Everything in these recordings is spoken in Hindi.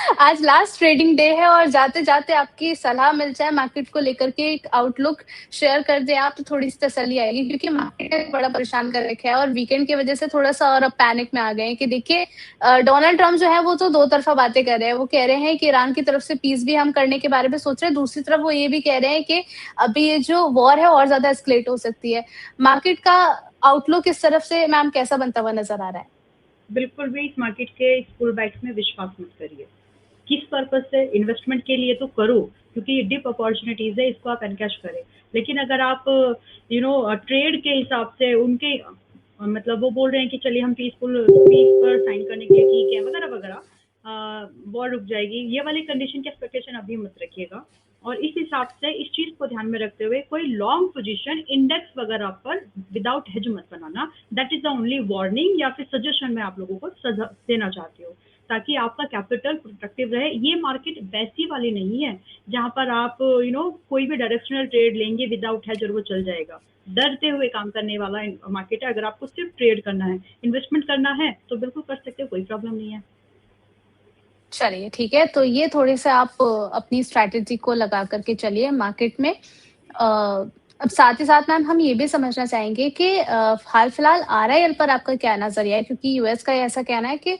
आज लास्ट ट्रेडिंग डे है और जाते-जाते आपकी सलाह मिल जाए मार्केट को लेकर के एक आउटलुक शेयर कर दें आप तो थोड़ी-सी तसल्ली आएगी क्योंकि मार्केट ने बड़ा परेशान कर रखा है और वीकेंड की वजह से थोड़ा-सा और अब पैनिक में आ गए हैं कि देखिए डोनाल्ड ट्रम्प जो है वो तो दो तरफ़ा बातें कर रहे हैं। वो कह रहे हैं कि ईरान की तरफ से पीस भी हम करने के बारे में सोच रहे हैं, दूसरी तरफ वो ये भी कह रहे हैं कि अभी ये जो वॉर है और ज़्यादा एस्केलेट हो सकती है। मार्केट का आउटलुक इस तरफ से मैम कैसा बनता हुआ नज़र आ रहा है? बिल्कुल भी इस मार्केट के इस पुल बैक्स में विश्वास मत करिए। किस पर्पज़ से? इन्वेस्टमेंट के लिए तो करो, क्योंकि ये डिप अपॉर्च्युनिटीज़ है, इसको आप एनकैश करें। लेकिन अगर आप ट्रेड के हिसाब से उनके मतलब वो बोल रहे हैं कि चलिए हम पीस पर साइन करने के लिए ठीक है, वगैरह-वगैरह वॉर रुक जाएगी, ये वाली कंडीशन की एक्सपेक्टेशन अभी मत रखिएगा। और इस हिसाब से इस चीज़ को ध्यान में रखते हुए कोई लॉन्ग पोजीशन इंडेक्स वगैरह पर विदाउट हेज मत बनाना। That is the only warning या फिर सजेशन मैं आप लोगों को देना चाहती हूँ, ताकि आपका कैपिटल प्रोटेक्टिव रहे। ये मार्केट वैसी वाली नहीं है जहाँ पर आप कोई भी डायरेक्शनल ट्रेड लेंगे विदाउट हेज और वो चल जाएगा। डरते हुए काम करने वाला मार्केट है। अगर आपको सिर्फ ट्रेड करना है, इन्वेस्टमेंट करना है तो बिल्कुल कर सकते हो, कोई प्रॉब्लम नहीं है। चलिए ठीक है, तो ये थोड़े-से आप अपनी स्ट्रैटेजी को लगा कर के चलिए मार्केट में। अब साथ ही साथ मैम हम ये भी समझना चाहेंगे कि हाल-फिलहाल आरआईएल पर आपका क्या नज़रिया है? क्योंकि यूएस का ऐसा कहना है कि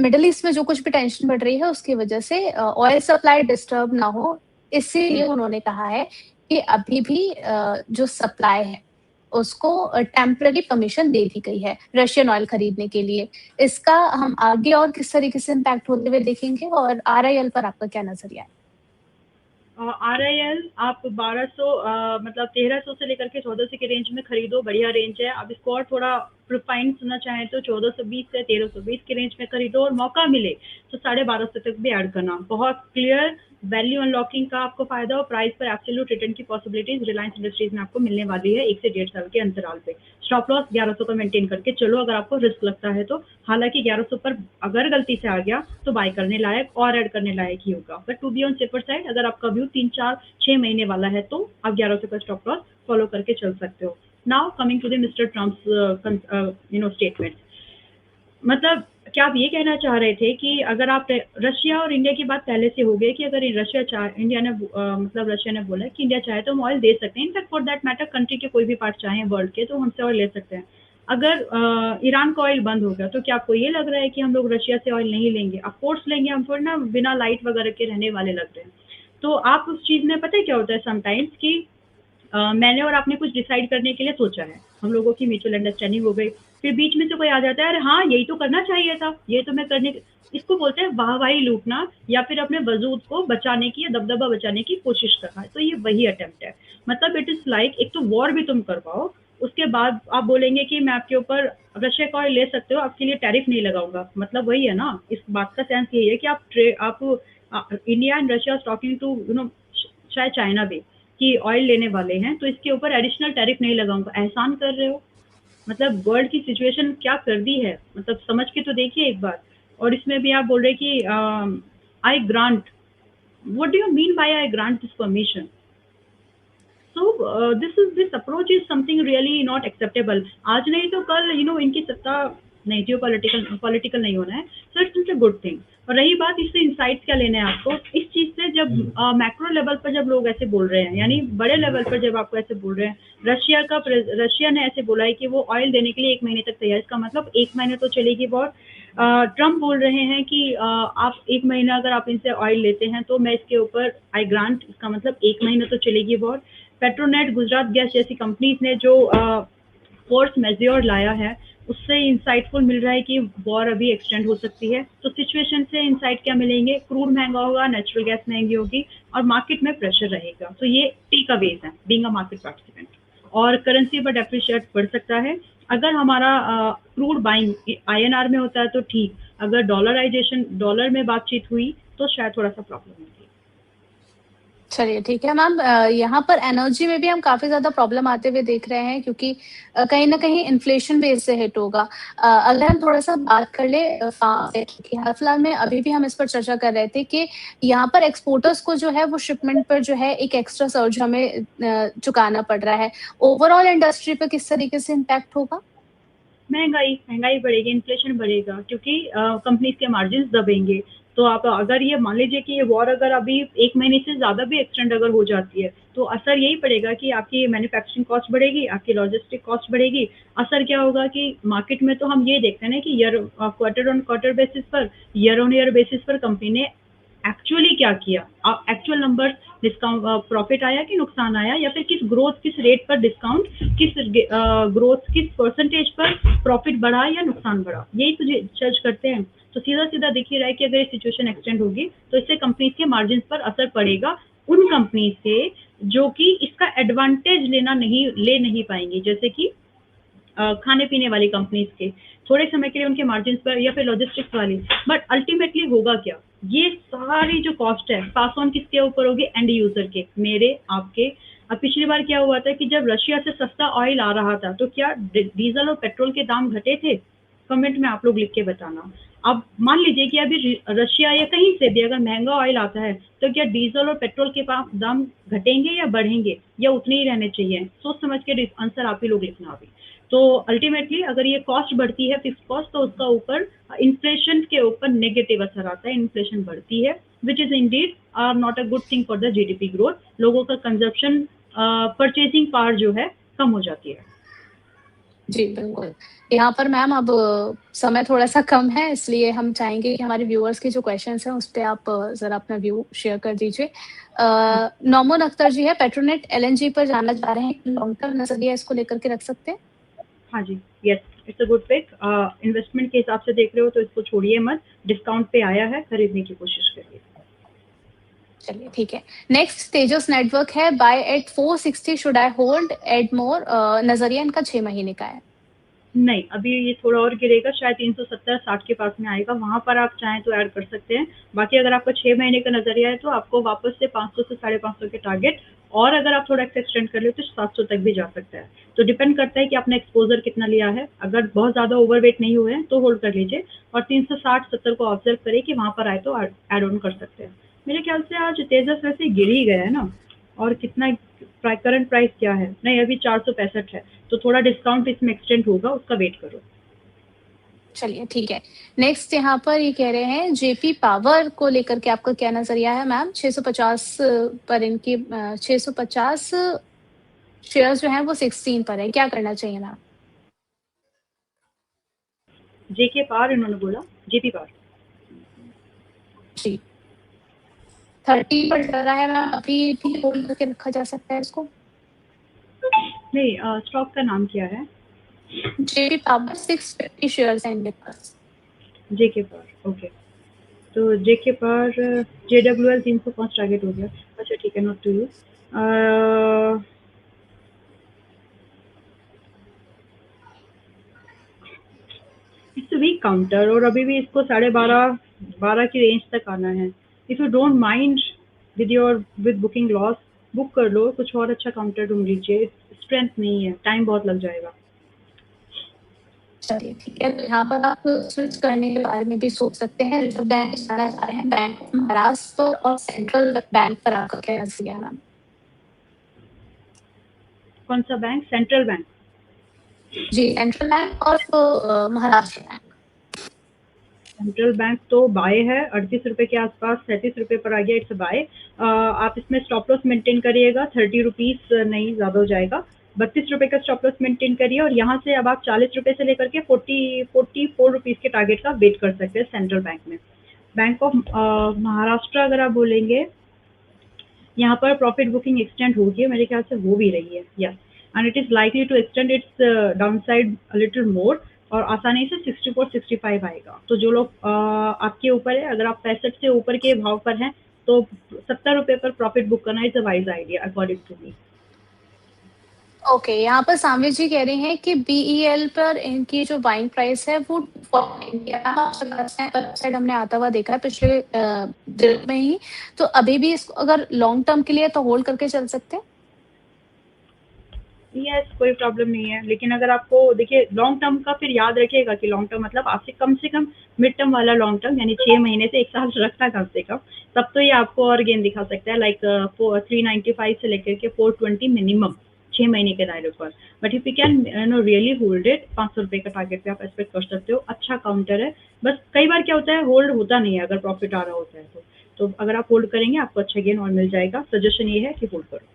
मिडल ईस्ट में जो कुछ भी टेंशन बढ़ रही है उसकी वजह से ऑयल सप्लाई डिस्टर्ब ना हो, इसीलिए उन्होंने कहा है कि अभी भी जो सप्लाई है, उसको टेम्परेरी परमिशन दे दी गई है रशियन ऑयल खरीदने के लिए। इसका हम आगे और किस तरीके से इम्पैक्ट होते हुए देखेंगे और आरआईएल पर आपका क्या नज़रिया है? आरआईएल आप 1200 मतलब 1300 से लेकर के 1400 के रेंज में खरीदो, बढ़िया रेंज है। अब इसको और थोड़ा प्रोफाइन सुनना चाहें तो 1420 से 1320 के रेंज में खरीदो, और मौका मिले तो 1250 तक भी ऐड करना। बहुत क्लियर वैल्यू अनलॉकिंग का आपको फायदा और प्राइस पर एब्सोल्यूट रिटर्न की पॉसिबिलिटीज रिलायंस इंडस्ट्रीज में आपको मिलने वाली है 1 से 1.5 साल के अंतराल पे। स्टॉप लॉस 1100 का मेंटेन करके चलो अगर आपको रिस्क लगता है तो। हालांकि 1100 पर अगर गलती से आ गया तो बाय करने लायक और ऐड करने लायक ही होगा। But to be on safer side, अगर आपका व्यू 3 4 6 महीने वाला है तो आप 1100 का स्टॉप लॉस फॉलो करके चल सकते हो। Now coming to the mister Trump's statement, मतलब क्या आप ये कहना चाह रहे थे कि अगर आप रशिया और इंडिया की बात पहले से हो गई कि अगर इंडिया ने मतलब रशिया ने बोला कि इंडिया चाहे तो हम ऑयल दे सकते हैं, in fact for that matter country के कोई भी पार्ट चाहे वर्ल्ड के तो हमसे ऑयल ले सकते हैं। अगर ईरान का ऑयल बंद हो गया तो क्या आपको ये लग रहा है कि हम लोग रशिया से ऑयल नहीं लेंगे? ऑफ कोर्स लेंगे, हम थोड़ी ना बिना लाइट वगैरह के रहने वाले लग रहे हैं। तो आप उस चीज़ में पता है क्या होता है समटाइम्स कि मैंने और आपने कुछ डिसाइड करने के लिए सोचा है, हम लोगों की म्यूचुअल अंडरस्टैंडिंग हो गई, फिर बीच में से कोई आ जाता है, अरे हाँ यही तो करना चाहिए था, ये तो मैं करने, इसको बोलते हैं वाहवाही लूटना या फिर अपने वजूद को बचाने की या दबदबा बचाने की कोशिश करना। तो ये वही अटेम्प्ट है। मतलब इट इज लाइक एक तो वॉर भी तुम करवाओ, उसके बाद आप बोलेंगे कि मैं आपके ऊपर रशिया का ऑयल ले सकते हो, आपके लिए टैरिफ नहीं लगाऊंगा। मतलब वही है ना, इस बात का सेंस यही है कि आप India and Russia talking to शायद चाइना भी, कि ऑयल लेने वाले हैं तो इसके ऊपर एडिशनल टैरिफ नहीं लगाऊंगा। एहसान कर रहे हो। मतलब वर्ल्ड की सिचुएशन क्या कर दी है, मतलब समझ के तो देखिए एक बार। और इसमें भी आप बोल रहे कि आई grant, what do you mean by I grant this permission? So this approach is something really not acceptable. आज नहीं तो कल इनकी सत्ता नहीं, जियो पॉलिटिकल नहीं होना है। So it's a good thing. और रही बात इससे इंसाइट्स क्या लेने हैं आपको इस चीज से, जब मैक्रो लेवल पर जब लोग ऐसे बोल रहे हैं, यानी बड़े लेवल पर जब आपको ऐसे बोल रहे हैं, रशिया ने ऐसे बोला है कि वो ऑयल देने के लिए 1 महीने तक तैयार। इसका मतलब 1 महीने तो चलेगी वॉर। ट्रम्प बोल रहे हैं कि आप 1 महीना अगर आप इनसे ऑयल लेते हैं तो मैं इसके ऊपर आई ग्रांट, इसका मतलब 1 महीना तो चलेगी वॉर। पेट्रोनेट, गुजरात गैस जैसी कंपनीज ने जो फोर्स मेजोर लाया है, उससे इंसाइटफुल मिल रहा है कि वॉर अभी एक्सटेंड हो सकती है। तो सिचुएशन से इंसाइट क्या मिलेंगे? क्रूड महंगा होगा, नेचुरल गैस महंगी होगी और मार्केट में प्रेशर रहेगा। तो ये टेक अवेज है बीइंग अ मार्केट पार्टिसिपेंट। और करेंसी पर डेप्रिशिएट बढ़ सकता है। अगर हमारा क्रूड बाइंग आईएनआर में होता है तो ठीक, अगर डॉलराइजेशन, डॉलर में बातचीत हुई तो शायद थोड़ा सा प्रॉब्लम होगी। चलिए ठीक है मैम, यहाँ पर एनर्जी में भी हम काफ़ी ज़्यादा प्रॉब्लम आते हुए देख रहे हैं क्योंकि कहीं न कहीं इन्फ्लेशन बेस से हिट होगा। अगर हम थोड़ा-सा बात कर लें फार्म से, क्योंकि हाल-फिलहाल में अभी भी हम इस पर चर्चा कर रहे थे कि यहाँ पर एक्सपोर्टर्स को जो है वो शिपमेंट पर जो है एक एक्स्ट्रा सर्ज हमें चुकाना पड़ रहा है। ओवरऑल इंडस्ट्री पे किस तरीके से इम्पैक्ट होगा? महंगाई बढ़ेगी, इन्फ्लेशन बढ़ेगा, क्योंकि कंपनीज के मार्जिन दबेंगे। तो आप अगर ये मान लीजिए कि ये वॉर अगर अभी 1 महीने से ज़्यादा भी एक्सटेंड अगर हो जाती है, तो असर यही पड़ेगा कि आपकी मैन्युफैक्चरिंग कॉस्ट बढ़ेगी, आपकी लॉजिस्टिक कॉस्ट बढ़ेगी। असर क्या होगा कि मार्केट में तो हम ये देखते हैं ना कि क्वार्टर ऑन क्वार्टर बेसिस पर, ईयर ऑन ईयर बेसिस पर कंपनी ने एक्चुअली क्या किया, एक्चुअल नंबर डिस्काउंट प्रॉफिट आया कि नुकसान आया, या फिर किस ग्रोथ किस रेट पर डिस्काउंट, किस ग्रोथ किस परसेंटेज पर प्रॉफिट बढ़ा या नुकसान बढ़ा, यही तो जज करते हैं। तो सीधा सीधा दिख ही रहा है कि अगर ये सिचुएशन एक्सटेंड होगी तो इससे कंपनीज के मार्जिन पर असर पड़ेगा, उन कंपनी से जो कि इसका एडवांटेज ले नहीं पाएंगी, जैसे कि खाने पीने वाली कंपनीज के थोड़े समय के लिए उनके मार्जिन पर, या फिर लॉजिस्टिक्स वाली। बट अल्टीमेटली होगा क्या, ये सारी जो कॉस्ट है पास ऑन किसके ऊपर होगी, एंड यूजर के, मेरे आपके। अब पिछली बार क्या हुआ था कि जब रशिया से सस्ता ऑयल आ रहा था तो क्या डीजल और पेट्रोल के दाम घटे थे? कमेंट में आप लोग लिख के बताना। अब मान लीजिए कि अभी रशिया या कहीं से भी अगर महंगा ऑयल आता है तो क्या डीजल और पेट्रोल के पास दाम घटेंगे या बढ़ेंगे, या उतने ही रहने चाहिए? सोच समझ के आंसर आप ही लोग लिखना अभी। तो अल्टीमेटली अगर ये कॉस्ट बढ़ती है फिक्स कॉस्ट, तो उसका ऊपर इन्फ्लेशन के ऊपर नेगेटिव असर आता है, इन्फ्लेशन बढ़ती है, which is indeed are not a good thing for the GDP growth. लोगों का कंजप्शन परचेजिंग पावर जो है कम हो जाती है। जी, बिल्कुल। यहाँ पर मैम अब समय थोड़ा-सा कम है, इसलिए हम चाहेंगे कि हमारे व्यूअर्स के जो क्वेश्चन्स हैं, उस पे आप ज़रा अपना व्यू शेयर कर दीजिए। नौमुन अख्तर जी है, पेट्रोनेट एलएनजी पर जानना चाह रहे हैं, लॉन्ग टर्म नज़रिया इसको लेकर के रख सकते हैं? हाँ जी, yes, it's a good pick. Investment के हिसाब से देख रहे हो तो इसको छोड़िए मत, डिस्काउंट पे आया है, खरीदने की कोशिश करिए। चलिए ठीक है। नेक्स्ट तेजस नेटवर्क है, buy at 460 should I hold, add more? नज़रिया इनका 6 महीने का है। नहीं, अभी ये थोड़ा और गिरेगा, शायद 370-60 के पास में आएगा, वहाँ पर आप चाहें तो ऐड कर सकते हैं। बाकी अगर आपका 6 महीने का नज़रिया है तो आपको वापस से 500 से 550 के टारगेट, और अगर आप थोड़ा एक्सटेंड कर ले तो 700 तक भी जा सकता है। तो डिपेंड करता है कि आपने एक्सपोज़र कितना लिया है। अगर बहुत ज़्यादा ओवरवेट नहीं हुए हैं तो होल्ड कर लीजिए, और 360-70 को ऑब्जर्व करें कि वहाँ पर आए तो ऐड ऑन कर सकते हैं। मेरे ख्याल से आज तेजस वैसे गिर ही गया है ना, और कितना करंट प्राइस क्या है? नहीं, अभी 465 है, तो थोड़ा डिस्काउंट इसमें एक्सटेंड होगा, उसका वेट करो। चलिए ठीक है। नेक्स्ट यहाँ पर ये कह रहे हैं, जेपी पावर को लेकर के आपका क्या नज़रिया है मैम? 650 पर इनकी 650 शेयर्स जो हैं वो 16 पर है, क्या करना चाहिए मैम? जेके पावर इन्होंने बोला, जेपी पावर। जी। 30 पर चल रहा है मैम, अभी भी होल्ड करके रखा जा सकता है इसको? नहीं, स्टॉक का नाम क्या है? जेपी पावर 650 शेयर्स हैं इनके पास। जेके पावर, ओके। तो जेके पावर जेडब्ल्यूएल 305 टारगेट हो गया। अच्छा ठीक है, note to you. It's weak counter, और अभी भी इसको 12.5 की रेंज तक आना है। If you don't mind with booking loss, book कर लो, कुछ और अच्छा काउंटर ढूंढ लीजिए। स्ट्रेंथ नहीं है, टाइम बहुत लग जाएगा। चलिए ठीक है, तो यहाँ पर आप स्विच करने के बारे में भी सोच सकते हैं। रिजर्व बैंक जाना चाह रहे हैं, बैंक ऑफ महाराष्ट्र और सेंट्रल बैंक पर आपका क्या नज़रिया है मैम? कौन सा बैंक? Central bank? जी, सेंट्रल बैंक और महाराष्ट्र बैंक। सेंट्रल बैंक तो बाय है, 38 रुपए के आसपास, 37 रुपए पर आ गया, इट्स बाय। आप इसमें स्टॉप लॉस मेंटेन करिएगा, 30 रुपीज नहीं, ज़्यादा हो जाएगा। 32 रुपए का स्टॉप लॉस मेंटेन करिए, और यहाँ से अब आप 40 रुपए से लेकर के 44 रुपीज के टारगेट का वेट कर सकते हैं सेंट्रल बैंक में। बैंक ऑफ महाराष्ट्र अगर आप बोलेंगे, यहाँ पर प्रॉफिट बुकिंग एक्सटेंड होगी, मेरे ख्याल से हो भी रही है, yes, and it is likely to extend its downside a little more, और आसानी से 64-65 आएगा। तो जो लोग आपके ऊपर है, अगर आप 65 से ऊपर के भाव पर हैं तो 70 रुपए पर प्रॉफिट बुक करना is a wise idea according to me. Okay, यहाँ पर सामने जी कह रहे हैं कि बीईएल पर इनकी जो बाइंग प्राइस है वो 240 वेबसाइट हमने आता हुआ देखा है पिछले दिन में ही। तो अभी भी इसको अगर लॉन्ग टर्म के लिए तो होल्ड करके चल सकते हैं? यस, कोई प्रॉब्लम नहीं है, लेकिन अगर आपको देखिए लॉन्ग टर्म का, फिर याद रखिएगा कि लॉन्ग टर्म मतलब आपसे कम से कम मिड टर्म वाला लॉन्ग टर्म, यानी 6 महीने से 1 साल रखना कम से कम, तब तो ये आपको और गेन दिखा सकता है, लाइक 395 से लेकर के 420 मिनिमम 6 महीने के दायरे पर। But if you can really hold it, ₹500 का टारगेट पे आप एक्सपेक्ट कर सकते हो, अच्छा काउंटर है। बस कई बार क्या होता है, होल्ड होता नहीं है अगर प्रॉफिट आ रहा होता है तो अगर आप होल्ड करेंगे आपको अच्छा गेन और मिल जाएगा। सजेशन ये है कि होल्ड करो।